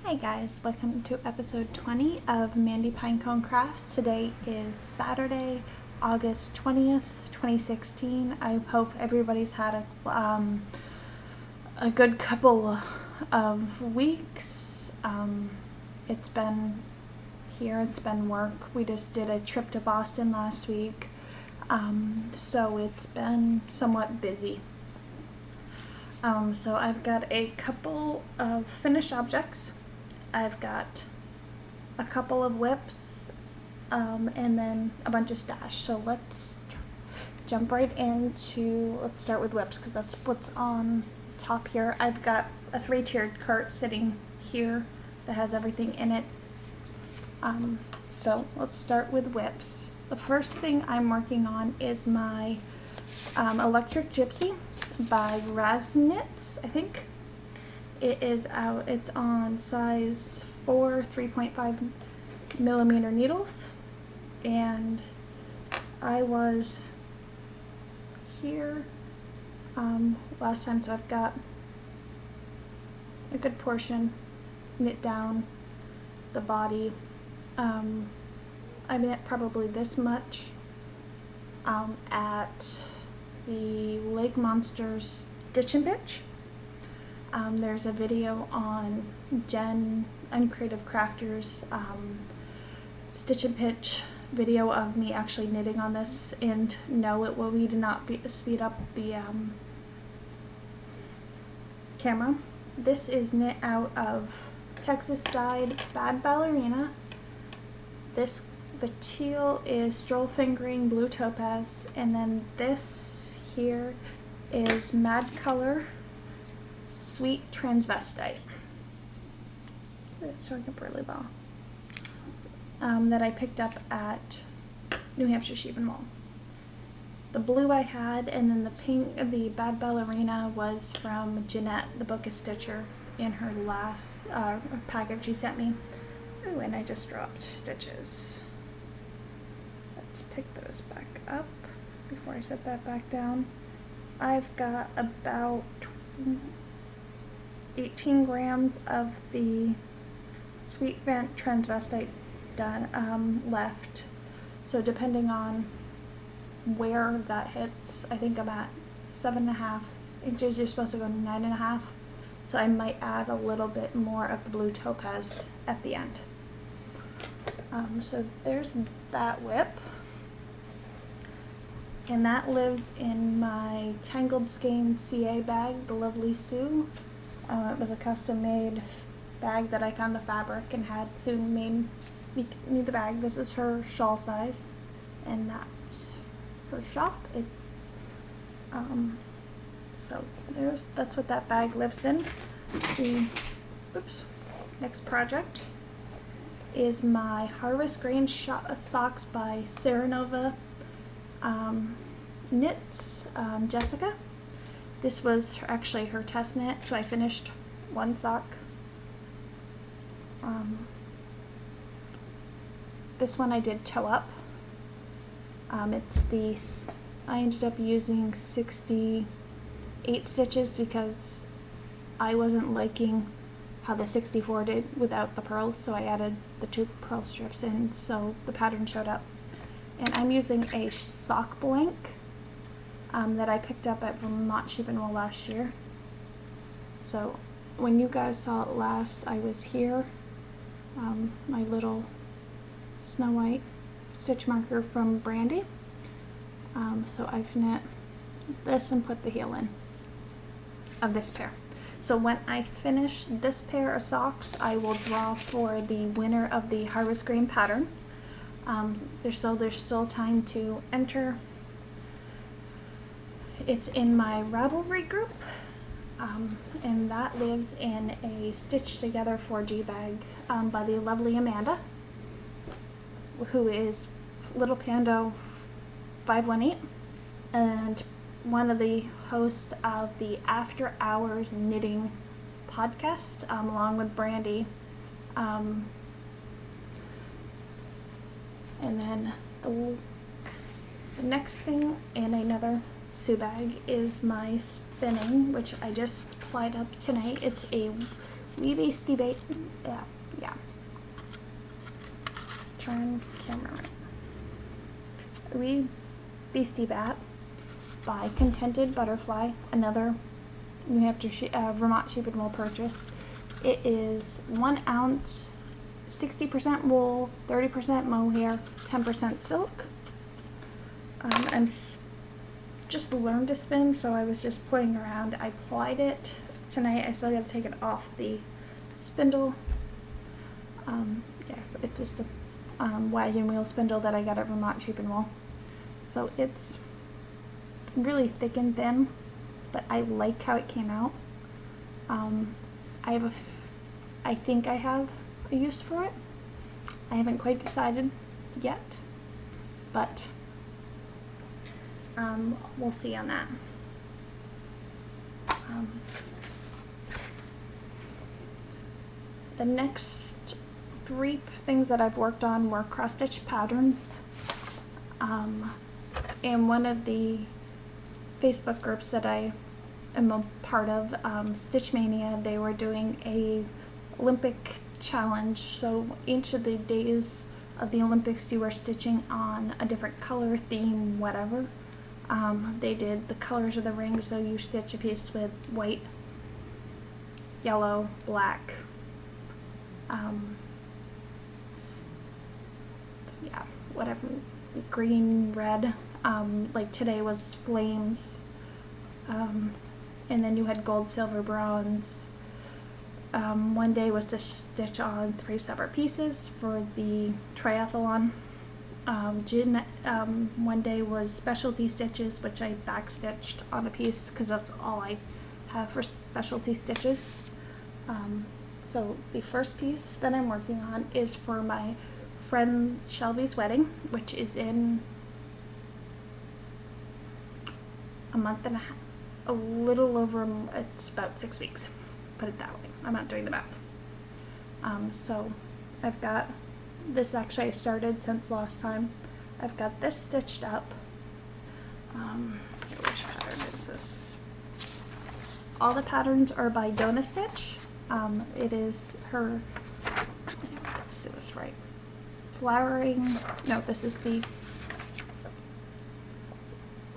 Hi guys, welcome to episode 20 of Mandy Pinecone Crafts. Today is Saturday, August 20th, 2016. I hope everybody's had a good couple of weeks. It's been work. We just did a trip to Boston last week, so it's been somewhat busy. So I've got a couple of finished objects. I've got a couple of whips, and then a bunch of stash. So let's jump right into, let's start with whips because that's what's on top here. I've got a 3-tiered cart sitting here that has everything in it. So let's start with whips. The first thing I'm working on is my Electric Gypsy by Raznitz, I think. It is out, it's on size 4 3.5 millimeter needles, and I was here last time, so I've got a good portion knit down the body. I knit probably this much at the Lake Monsters Stitch and Bitch. There's a video on Jen Uncreative Crafters Stitch and Pitch video of me actually knitting on this, and no, we did not speed up the camera. This is knit out of Texas dyed Bad Ballerina. The teal is Stroll Fingering Blue Topaz, and then this here is Mad Color Sweet Transvestite. It's showing up really well. That I picked up at New Hampshire Sheep and Wool. The blue I had, and then the pink, the Bad Ballerina, was from Jeanette, the Book of Stitcher, in her last package she sent me. Ooh, and I just dropped stitches. Let's pick those back up before I set that back down. I've got about 18 grams of the Sweet Vent Transvestite done left. So depending on where that hits, I think I'm at 7.5 inches. You're supposed to go 9.5. So I might add a little bit more of the Blue Topaz at the end. So there's that whip. And that lives in my Tangled Skein CA bag, the Lovely Sue. It was a custom made bag that I found the fabric and had Sue made me the bag. This is her shawl size, and that's her shop. So that's what that bag lives in. The next project is my Harvest Grain socks by Serenova Knits, Jessica. This was actually her test knit, so I finished one sock. This one I did toe up. I ended up using 68 stitches because I wasn't liking how the 64 did without the pearls, so I added the 2 pearl strips in so the pattern showed up. And I'm using a sock blank that I picked up at Vermont Sheep and Wool last year. So when you guys saw it last, I was here. My little Snow White stitch marker from Brandy. So I've knit this and put the heel in of this pair. So when I finish this pair of socks, I will draw for the winner of the Harvest Grain pattern. There's still time to enter. It's in my Ravelry group, and that lives in a Stitch Together 4G bag by the lovely Amanda, who is Little Pando 518 and one of the hosts of the After Hours Knitting podcast, along with Brandy. And then the next thing in another Sue bag is my spinning, which I just plied up tonight. It's a We Beastie Bait. Yeah. Turn camera right. We Beastie Bat by Contented Butterfly, another New Hampshire, Vermont sheep and wool purchase. It is 1 ounce, 60% wool, 30% mohair, 10% silk. I'm just learned to spin, so I was just playing around. I plied it tonight. I still got to take it off the spindle. Yeah, it's just a wagon wheel spindle that I got at Vermont Sheep and Wool. So it's really thick and thin, but I like how it came out. I think I have a use for it. I haven't quite decided yet, but we'll see on that. The next 3 things that I've worked on were cross-stitch patterns. In one of the Facebook groups that I am a part of, Stitch Mania, they were doing a Olympic challenge. So each of the days of the Olympics you were stitching on a different color, theme, whatever. They did the colors of the ring, so you stitch a piece with white, yellow, black, yeah, whatever, green, red. Like today was flames, and then you had gold, silver, bronze. One day was to stitch on 3 separate pieces for the triathlon. One day was specialty stitches, which I backstitched on a piece because that's all I have for specialty stitches. So the first piece that I'm working on is for my friend Shelby's wedding, which is in a month and a half, a little over, it's about 6 weeks, put it that way. I'm not doing the math. So I've got this, actually I started since last time. I've got this stitched up. Which pattern is this? All the patterns are by Donna Stitch. It is her, let's do this right. Flowering, no, this is the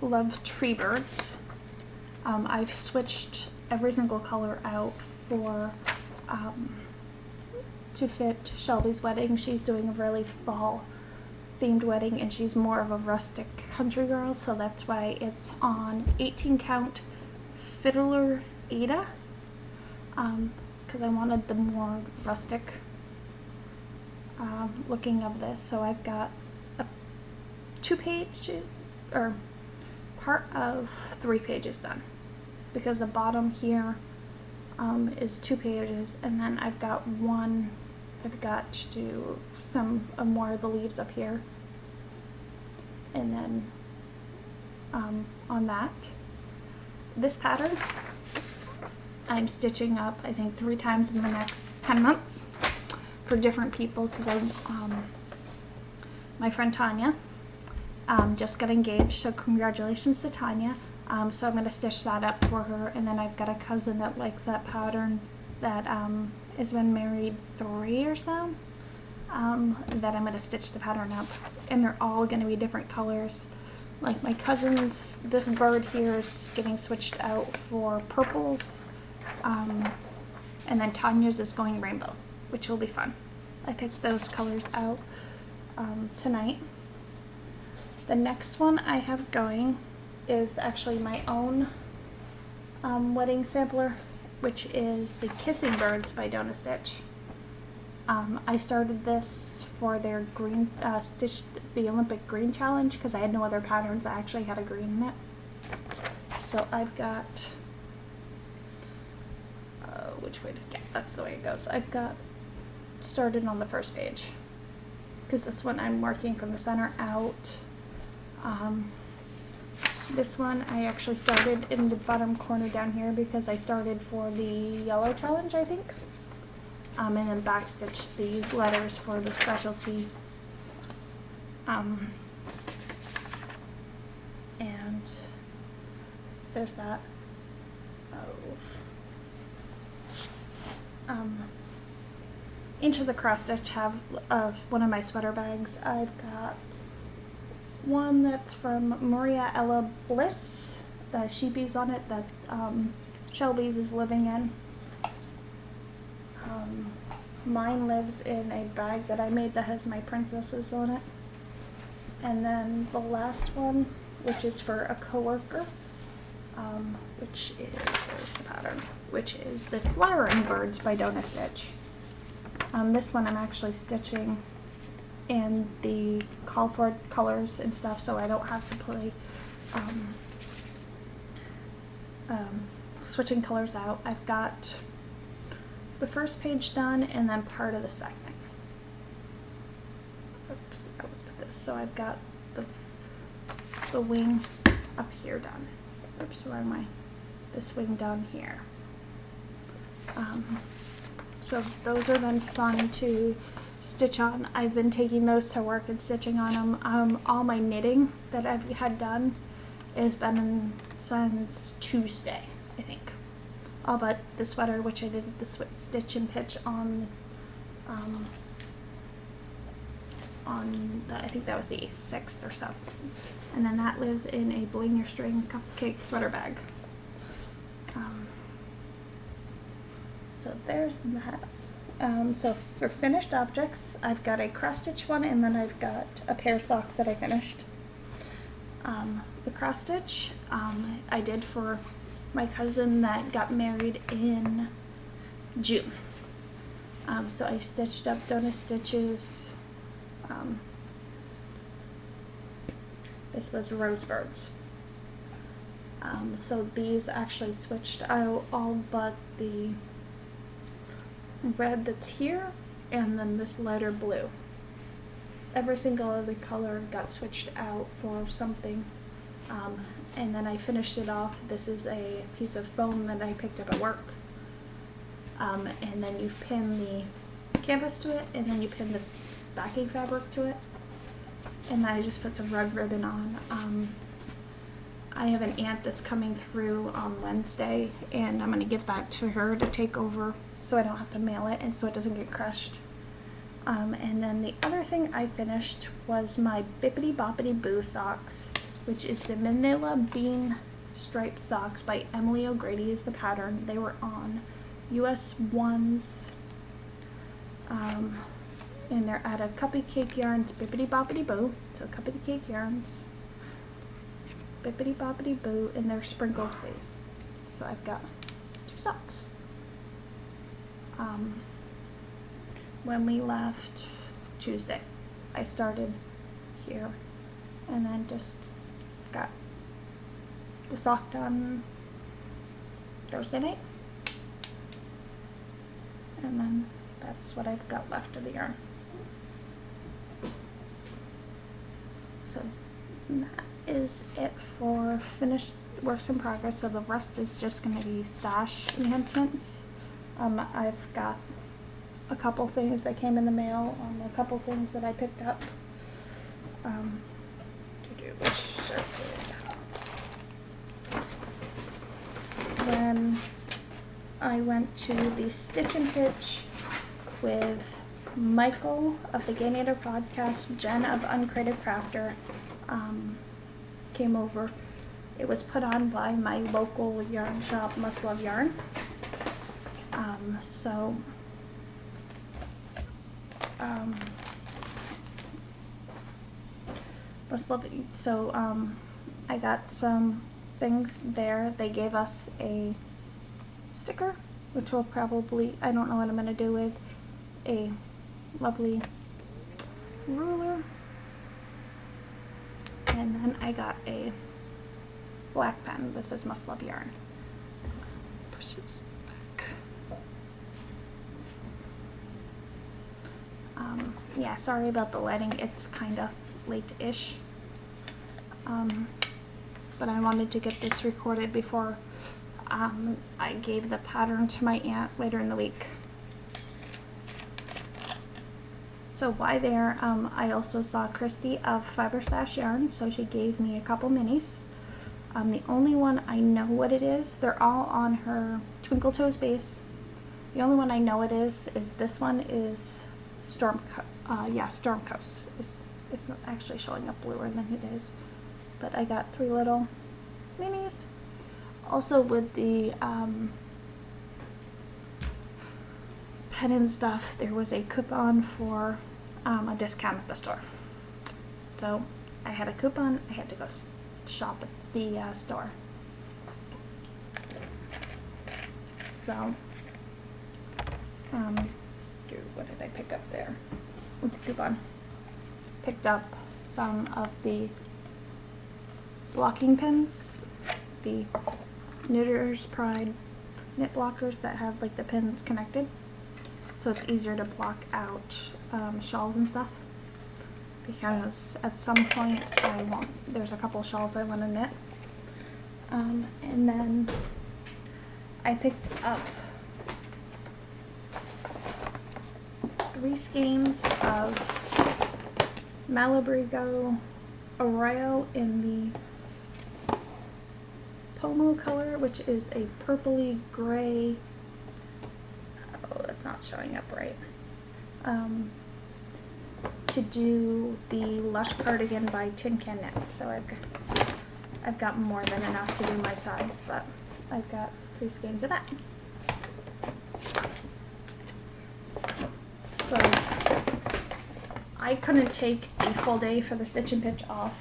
Love Tree Birds. I've switched every single color out for to fit Shelby's wedding. She's doing a really fall themed wedding and she's more of a rustic country girl, so that's why it's on 18 count Fiddler Ada, because I wanted the more rustic looking of this. So I've got a 2-page or part of 3 pages done, because the bottom here is 2 pages, and then I've got to do some more of the leaves up here, and then on that, this pattern I'm stitching up I think 3 times in the next 10 months for different people, because my friend Tanya just got engaged, so congratulations to Tanya. So I'm going to stitch that up for her, and then I've got a cousin that likes that pattern that has been married 3 years now, that I'm going to stitch the pattern up, and they're all going to be different colors. Like my cousin's, this bird here is getting switched out for purples, and then Tanya's is going rainbow, which will be fun. I picked those colors out tonight. The next one I have going is actually my own wedding sampler, which is the Kissing Birds by Donna Stitch. I started this for their green stitch, the Olympic green challenge, because I had no other patterns that actually had a green in it. So I've got which way to get, that's the way it goes. I've got started on the first page, because this one I'm working from the center out. This one I actually started in the bottom corner down here because I started for the yellow challenge, I think. And then backstitched the letters for the specialty. And there's that. Oh. into the cross stitch have one of my sweater bags. I've got one that's from Maria Ella Bliss, the sheepies on it that Shelby's is living in. Mine lives in a bag that I made that has my princesses on it. And then the last one, which is for a coworker, which is, where's the pattern? Which is the Flowering Birds by Donna Stitch. This one I'm actually stitching in the call for colors and stuff, so I don't have to play switching colors out. I've got the first page done and then part of the second. Oops, let's put this. So I've got the wing up here done. Oops, where am I? This wing down here. So those are then fun to stitch on. I've been taking those to work and stitching on them. All my knitting that I've had done has been since Tuesday, I think. All but the sweater, which I did the stitch and pitch on the, I think that was the 6th or so. And then that lives in a Bling Your String cupcake sweater bag. So there's that. So for finished objects, I've got a cross stitch one, and then I've got a pair of socks that I finished. The cross stitch I did for my cousin that got married in June. So I stitched up Donna Stitch's, this was Rosebirds. So these actually switched out all but the red that's here and then this lighter blue. Every single other color got switched out for something. And then I finished it off. This is a piece of foam that I picked up at work. And then you pin the canvas to it, and then you pin the backing fabric to it. And then I just put some red ribbon on. I have an aunt that's coming through on Wednesday, and I'm going to give that to her to take over so I don't have to mail it and so it doesn't get crushed. And then the other thing I finished was my Bippity Boppity Boo socks, which is the Manila Bean Striped Socks by Emily O'Grady is the pattern. They were on US Ones, and they're out of Cupcake Yarns Bippity Boppity Boo, so Cupcake Yarns Bippity Boppity Boo, and they're sprinkles base. So I've got 2 socks. When we left Tuesday, I started here and then just got the sock done Thursday night, and then that's what I've got left of the yarn. So that is it for finished works in progress. So the rest is just going to be stash enhancements. I've got a couple things that came in the mail, a couple things that I picked up to do, which circuit. Then I went to the Stitch and Pitch with Michael of the Gay Native Podcast, Jen of Uncrated Crafter came over. It was put on by my local yarn shop, Must Love Yarn. I got some things there. They gave us a sticker, which will probably, I don't know what I'm going to do with, a lovely ruler. And then I got a black pen. This is Must Love Yarn. Push this back. Yeah, sorry about the lighting. It's kind of late-ish. But I wanted to get this recorded before I gave the pattern to my aunt later in the week. So while there, I also saw Christy of Fiber Stash Yarn, so she gave me a couple minis. The only one I know what it is, they're all on her Twinkle Toes base. The only one I know it is this one is Storm Coast. It's not actually showing up bluer than it is. But I got 3 little minis. Also with the pen and stuff, there was a coupon for a discount at the store. So I had a coupon, I had to go shop at the store. So, what did I pick up there with the coupon? Picked up some of the blocking pins, the Knitter's Pride knit blockers that have like the pins connected, so it's easier to block out shawls and stuff, because at some point there's a couple shawls I want to knit. And then I picked up 3 skeins of Malabrigo Arroyo in the Pomo color, which is a purpley gray. Oh, that's not showing up right. To do the Lush cardigan by Tin Can Knits. So I've got more than enough to do my size, but I've got 3 skeins of that. So I couldn't take a full day for the Stitch and Pitch off,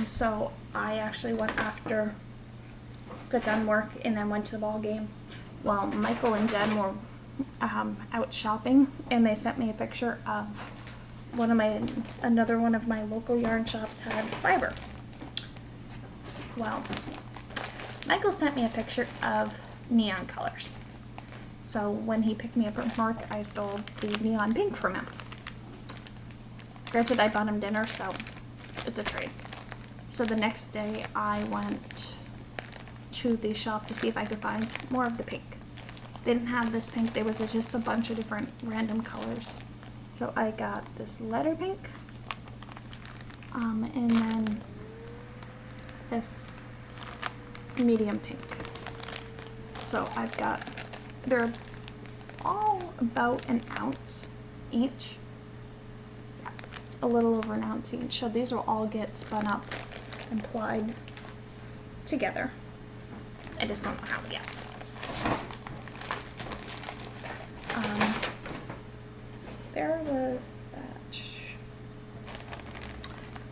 so I actually went after, got done work, and then went to the ball game while Michael and Jen were out shopping, and they sent me a picture of another one of my local yarn shops had fiber. Well, Michael sent me a picture of neon colors. So when he picked me up at Mark, I stole the neon pink from him. Granted, I bought him dinner, so it's a trade. So the next day I went to the shop to see if I could find more of the pink. They didn't have this pink, there was just a bunch of different random colors. So I got this letter pink, and then this medium pink. So they're all about an ounce each. Yeah, a little over an ounce each. So these will all get spun up and plied together. I just don't know how yet. There was that.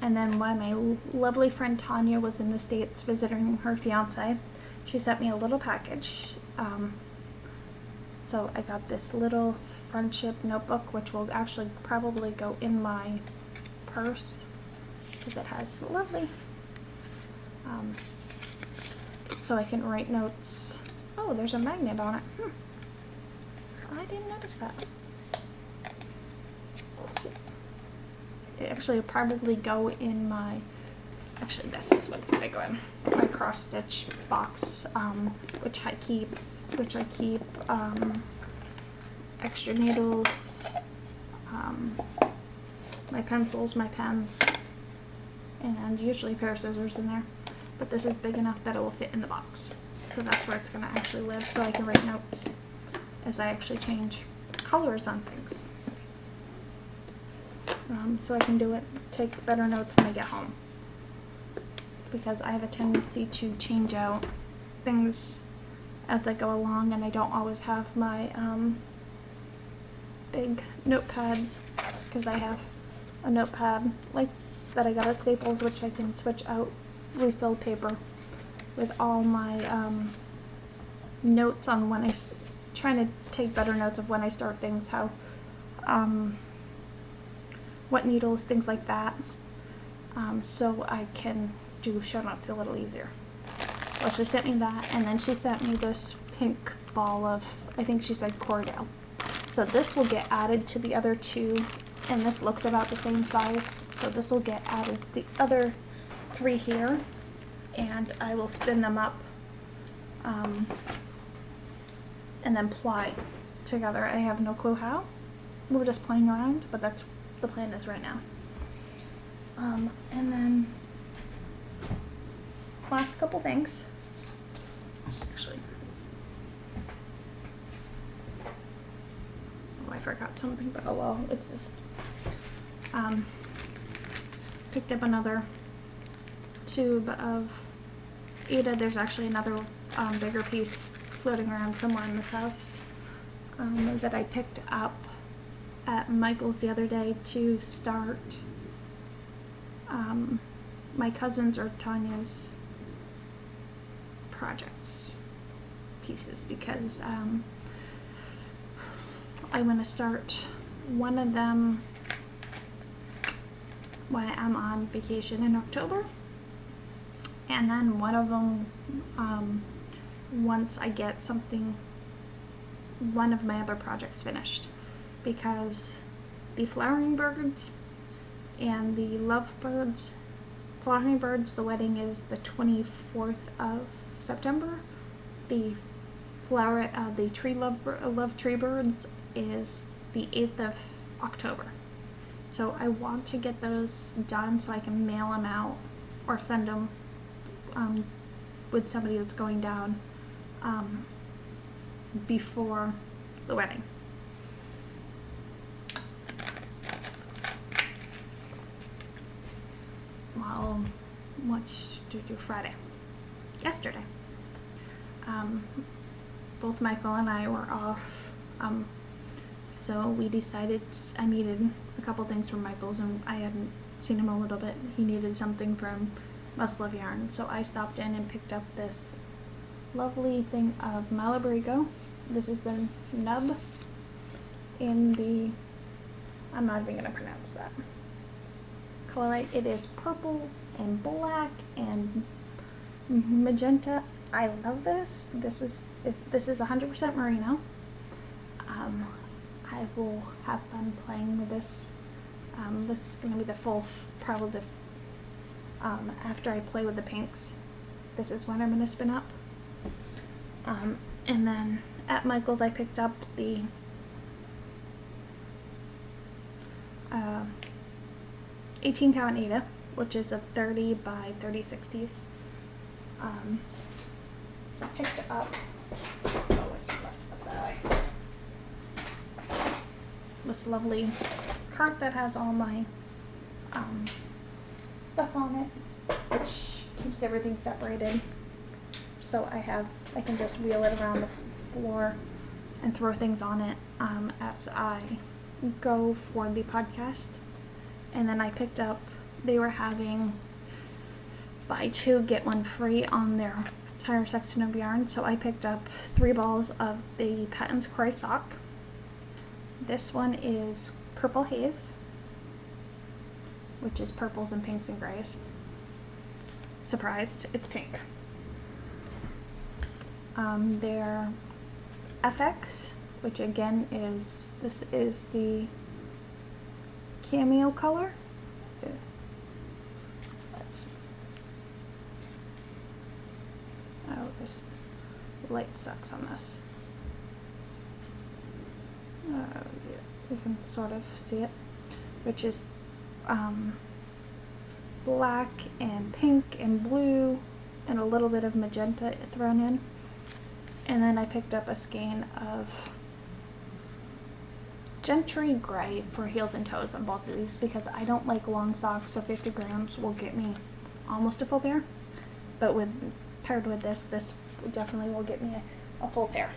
And then when my lovely friend Tanya was in the States visiting her fiance, she sent me a little package. So I got this little friendship notebook, which will actually probably go in my purse, because it has lovely, so I can write notes. Oh, there's a magnet on it. I didn't notice that. It actually will probably go in my, actually this is what's going to go in my cross stitch box, which I keep extra needles, my pencils, my pens, and usually a pair of scissors in there, but this is big enough that it will fit in the box, so that's where it's going to actually live, so I can write notes as I actually change colors on things. So I can take better notes when I get home, because I have a tendency to change out things as I go along, and I don't always have my big notepad, because I have a notepad like that I got at Staples, which I can switch out refill paper with all my notes on when trying to take better notes of when I start things, how what needles, things like that, so I can do show notes a little easier. Well, she sent me that, and then she sent me this pink ball of, I think she said Cordell. So this will get added to the other 2, and this looks about the same size, so this will get added to the other 3 here, and I will spin them up and then ply together. I have no clue how. We're just playing around, but that's the plan is right now. And then last couple things. Actually, I forgot something, but oh well, it's just, picked up another tube of Ada. There's actually another bigger piece floating around somewhere in this house that I picked up at Michael's the other day to start my cousin's or Tanya's projects pieces, because I want to start one of them when I'm on vacation in October, and then one of them once I get one of my other projects finished, because the flowering birds and the lovebirds, flowering birds, the wedding is the 24th of September. The love tree birds is the 8th of October. So I want to get those done so I can mail them out or send them with somebody that's going down before the wedding. Well, what's to do Friday? Yesterday. Both Michael and I were off, so we decided I needed a couple things from Michael's, and I hadn't seen him a little bit. He needed something from Must Love Yarn, so I stopped in and picked up this lovely thing of Malabrigo. This is the nub in the, I'm not even going to pronounce that color. It is purple and black and magenta. I love this. This is 100% merino. I will have fun playing with this. This is going to be the full, probably after I play with the pinks, this is what I'm going to spin up. And then at Michael's I picked up the 18 count Ada, which is a 30 by 36 piece. I picked up this lovely cart that has all my stuff on it, which keeps everything separated. So I can just wheel it around the floor and throw things on it as I go for the podcast. And then I picked up, they were having buy two get one free on their entire section of yarn, so I picked up 3 balls of the Patons Croy sock. This one is Purple Haze, which is purples and pinks and grays. Surprised, it's pink. Their FX, which again this is the cameo color. This light sucks on this. Yeah, you can sort of see it, which is black and pink and blue and a little bit of magenta thrown in. And then I picked up a skein of Gentry Gray for heels and toes on both of these, because I don't like long socks, so 50 grams will get me almost a full pair. But paired with this definitely will get me a full pair.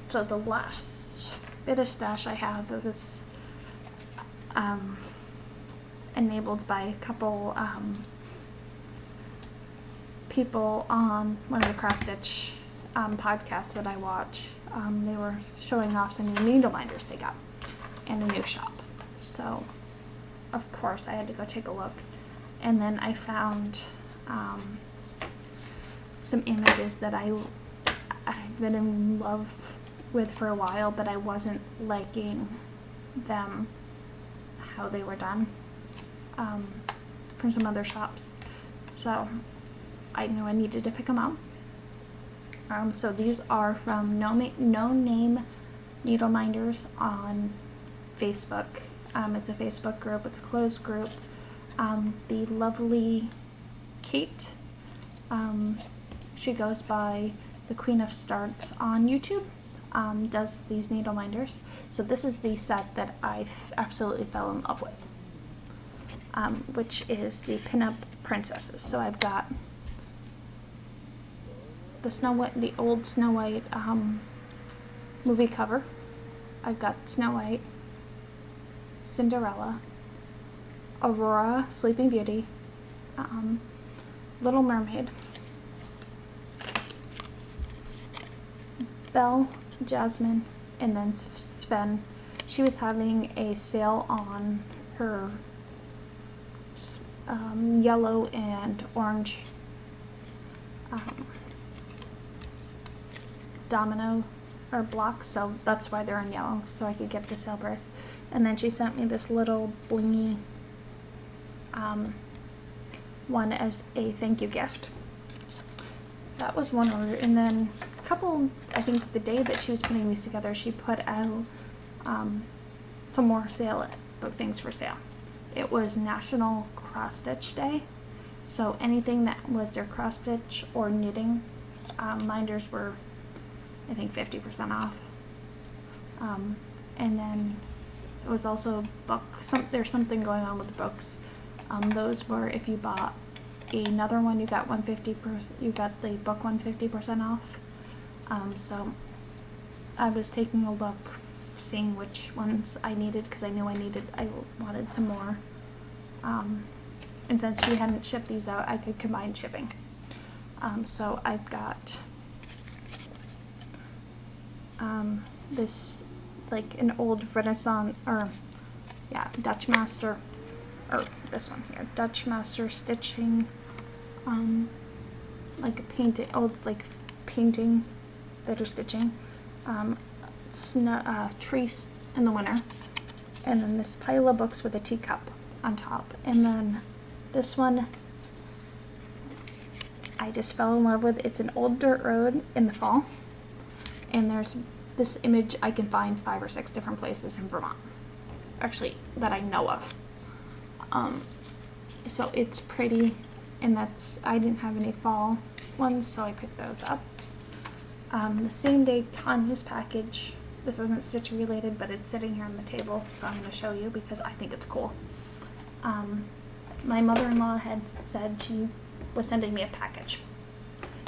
So the last bit of stash I have of this, enabled by a couple people on one of the cross stitch podcasts that I watch. They were showing off some new needle minders they got and a new shop. So of course I had to go take a look. And then I found some images that I've been in love with for a while, but I wasn't liking them, how they were done, from some other shops. So I knew I needed to pick them up. So these are from No Name Needle Minders on Facebook. It's a Facebook group. It's a closed group. The lovely Kate, she goes by the Queen of Starts on YouTube. does these needle minders. So this is the set that I absolutely fell in love with, which is the Pinup Princesses. So I've got the Snow White, the old Snow White movie cover. I've got Snow White, Cinderella, Aurora, Sleeping Beauty, Little Mermaid, Belle, Jasmine, and then Sven. She was having a sale on her yellow and orange domino or blocks, so that's why they're in yellow, so I could get the sale price. And then she sent me this little blingy one as a thank you gift. That was one order. And then a couple, I think the day that she was putting these together, she put out some more things for sale. It was National Cross Stitch Day, so anything that was their cross stitch or knitting minders were, I think, 50% off. And then it was also there's something going on with the books. Those were, if you bought another one, you got you got the book 150% off. So I was taking a look, seeing which ones I needed, because I knew I wanted some more. And since she hadn't shipped these out, I could combine shipping. So I've got this, like an old Renaissance, or yeah, Dutch Master, or this one here, Dutch Master stitching, like a painting, painting that are stitching, trees in the winter, and then this pile of books with a teacup on top, and then this one I just fell in love with. It's an old dirt road in the fall, and there's this image I can find 5 or 6 different places in Vermont, actually, that I know of. So it's pretty, and I didn't have any fall ones, so I picked those up. The same day Tanya's package, this isn't stitch related, but it's sitting here on the table, so I'm going to show you because I think it's cool. My mother-in-law had said she was sending me a package.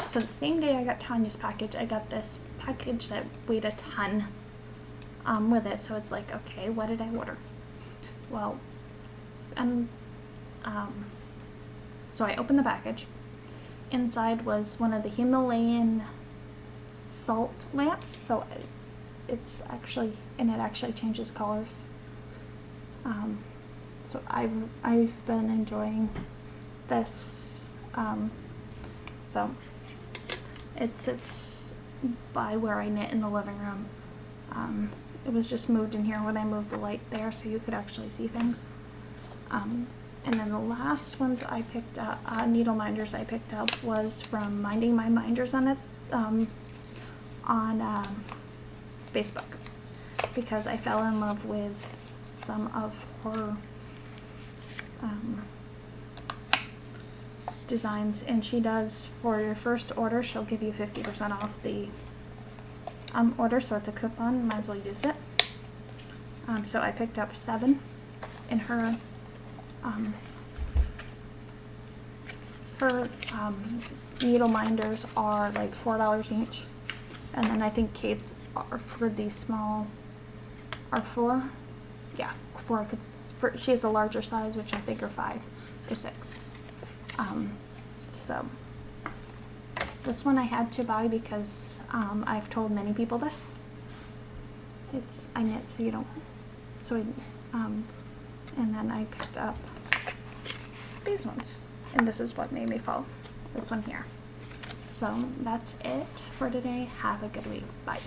So the same day I got Tanya's package, I got this package that weighed a ton with it. So it's like, okay, what did I order? Well, so I opened the package. Inside was one of the Himalayan salt lamps. So it's actually, and it actually changes colors. So I've been enjoying this. So it sits by where I knit in the living room. It was just moved in here when I moved the light there, so you could actually see things. And then the last ones I picked up, needle minders I picked up, was from Minding My Minders on Facebook, because I fell in love with some of her designs, and she does, for your first order, she'll give you 50% off the order, so it's a coupon, might as well use it. So I picked up 7, and her needle minders are like $4 each, and then I think Kate's are, for these small, are 4. Yeah, 4. She has a larger size, which I think are 5 or 6. So this one I had to buy because I've told many people this. I knit so you don't. So and then I picked up these ones, and this is what made me fall. This one here. So that's it for today. Have a good week. Bye.